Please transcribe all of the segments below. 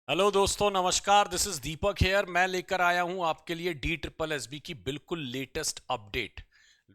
Hello दोस्तों, नमस्कार। This is Deepak here. मैं लेकर आया हूं आपके लिए DSSB की बिल्कुल लेटेस्ट अपडेट।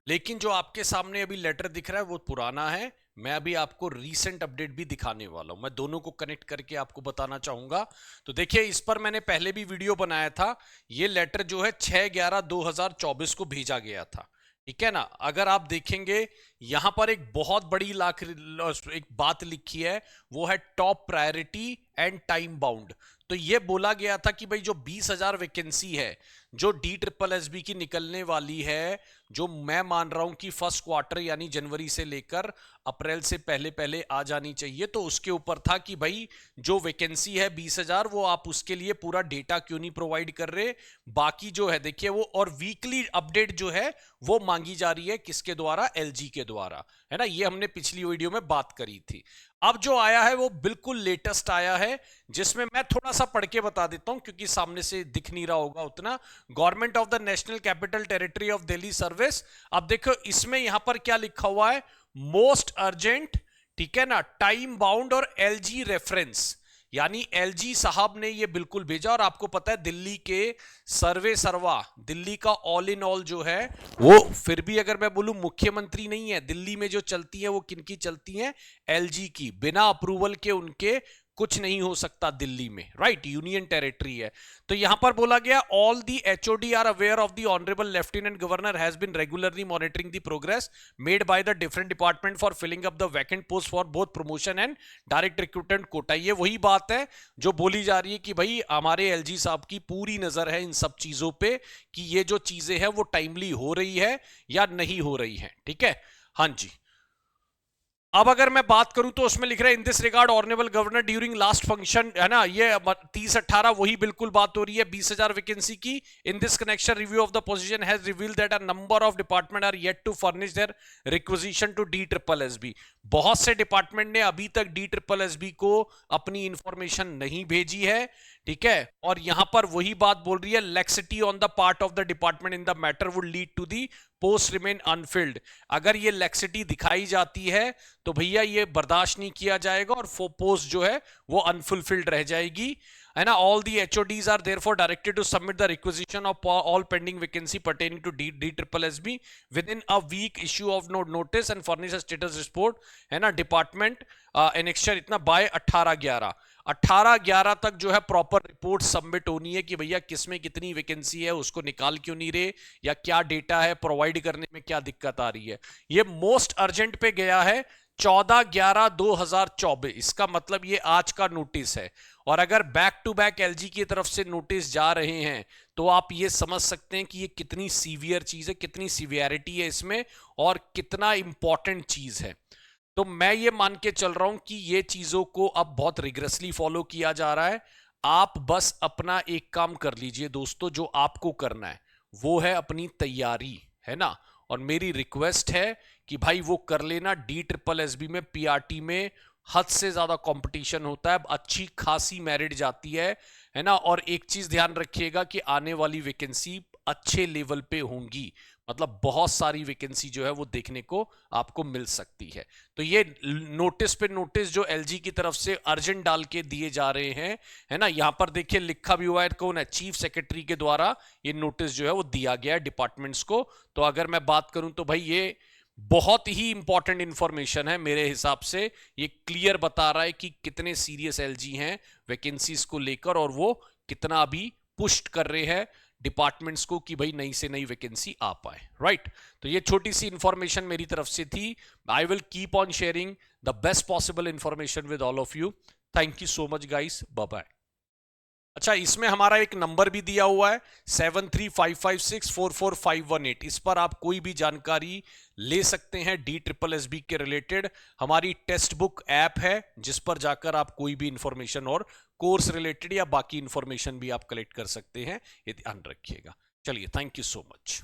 लेकिन जो आपके सामने अभी लेटर दिख रहा है वो पुराना है। मैं अभी आपको रीसेंट अपडेट भी दिखाने वाला हूं। मैं दोनों को कनेक्ट करके आपको बताना चाहूंगा। तो देखिए, इस पर मैंने पहले भी वीडियो बनाया था। ये लेटर जो है 6/11/2024 को भेजा गया था। ठीक है ना। अगर आप देखेंगे यहां पर एक बहुत बड़ी एक बात लिखी है, वो है top priority and time bound. तो ये बोला गया था कि भाई जो 20,000 वैकेंसी है जो DSSB की निकलने वाली है, जो मैं मान रहा हूं कि फर्स्ट क्वार्टर यानी जनवरी से लेकर अप्रैल से पहले पहले आ जानी चाहिए, तो उसके ऊपर था कि भाई जो वैकेंसी है 20,000, वो आप उसके लिए पूरा डेटा क्यों नहीं प्रोवाइड कर रहे। बाकी जो है देखिए वो, और वीकली अपडेट जो है वो मांगी जा रही है किसके द्वारा? LG के द्वारा, है ना। ये हमने पिछली वीडियो में बात करी थी। अब जो आया है वो बिल्कुल लेटेस्ट आया है, जिसमें मैं थोड़ा सा पढ़ के बता देता हूं क्योंकि सामने से दिख नहीं रहा होगा उतना। Government of the national capital territory of Delhi service. अब देखो इसमें यहां पर क्या लिखा हुआ है, मोस्ट अर्जेंट, ठीक है ना, टाइम बाउंड और LG रेफरेंस। यानी LG साहब ने ये बिल्कुल भेजा। और आपको पता है दिल्ली के सर्वे सर्वा, दिल्ली का ऑल इन ऑल जो है वो, फिर भी अगर मैं बोलूं मुख्यमंत्री नहीं है दिल्ली में, जो चलती है वो किनकी चलती है? LG की। बिना अप्रूवल के उनके कुछ नहीं हो सकता दिल्ली में, राइट। यूनियन टेरिटरी है। तो यहां पर बोला गया, all the HOD are aware of the honourable lieutenant governor has been regularly monitoring the progress made by the different department for filling up the vacant post for both promotion and direct recruitment quota. ये वही बात है जो बोली जा रही है कि भाई हमारे LG साहब की पूरी नजर है इन सब चीजों पे कि ये जो चीजें हैं वो टाइमली हो रही है या नहीं हो रही है। ठीक है, हाँ जी। अब अगर मैं बात करूं तो उसमें लिख रहा है, in this regard honourable governor during last function, है ना, ये 30/18 वही बिल्कुल बात हो रही है 20,000 वैकेंसी की। In this connection review of the position has revealed that a number of department are yet to furnish their requisition to DSSB। बहुत से डिपार्टमेंट ने अभी तक DSSB को अपनी इंफॉर्मेशन नहीं भेजी है। ठीक है, और यहां पर वही बात बोल रही है, laxity on the part of the department in the matter would lead to the post remain unfilled. अगर ये लेक्सिटी दिखाई जाती है तो भैया ये बर्दाश्त नहीं किया जाएगा और पोस्ट जो है वो अनफुलफिल्ड रह जाएगी, है ना। All the HODs are therefore directed to submit the requisition of all pending vacancy pertaining to DSSB within a week issue of notice and furnish status report, है ना, डिपार्टमेंट एनेक्चर इतना bye 18/11 तक जो है proper report submit होनी है कि भैया किसमें कितनी वैकेंसी है, उसको निकाल क्यों नहीं रहे, या क्या डेटा है, प्रोवाइड करने में क्या दिक्कत आ रही है। ये मोस्ट अर्जेंट पे गया है 14/11/2024। इसका मतलब ये आज का नोटिस है। और अगर बैक टू बैक LG की तरफ से नोटिस जा रहे हैं तो आप ये समझ सकते हैं कि ये कितनी सीवियर चीज है, कितनी सीवियरिटी है इसमें, और कितना इंपॉर्टेंट चीज है। तो मैं ये मान के चल रहा हूं कि ये चीजों को अब बहुत रिग्रेसली फॉलो किया जा रहा है। आप बस अपना एक काम कर लीजिए दोस्तों, जो आपको करना है वो है अपनी तैयारी, है ना। और मेरी रिक्वेस्ट है कि भाई वो कर लेना। DSSB में PRT में हद से ज्यादा कंपटीशन होता है, अच्छी खासी मेरिट जाती है ना। और एक चीज ध्यान रखिएगा कि आने वाली वैकेंसी अच्छे लेवल पे होंगी, मतलब बहुत सारी वैकेंसी जो है वो देखने को आपको मिल सकती है। तो ये नोटिस पे नोटिस जो LG की तरफ से अर्जेंट डाल के दिए जा रहे हैं, है ना। यहां पर देखिए लिखा भी हुआ है, कौन है? चीफ सेक्रेटरी के द्वारा ये नोटिस जो है वो दिया गया है डिपार्टमेंट्स को। तो अगर मैं बात करूं तो भाई ये बहुत ही इंपॉर्टेंट इंफॉर्मेशन है मेरे हिसाब से। ये क्लियर बता रहा है कि कितने सीरियस LG हैं वैकेंसीज को लेकर, और वो कितना अभी पुश कर रहे हैं डिपार्टमेंट्स को कि भाई नई से नई वैकेंसी आ पाए, राइट। तो ये छोटी सी इंफॉर्मेशन मेरी तरफ से थी। I will keep on sharing the best possible information with all of you. Thank you so much guys, bye bye. अच्छा, इसमें हमारा एक नंबर भी दिया हुआ है 7355644518। इस पर आप कोई भी जानकारी ले सकते हैं DSSB के रिलेटेड। हमारी टेक्स्ट बुक ऐप है जिस पर जाकर आप कोई भी इंफॉर्मेशन और कोर्स रिलेटेड या बाकी इंफॉर्मेशन भी आप कलेक्ट कर सकते हैं। ये ध्यान रखिएगा। चलिए, थैंक यू सो मच।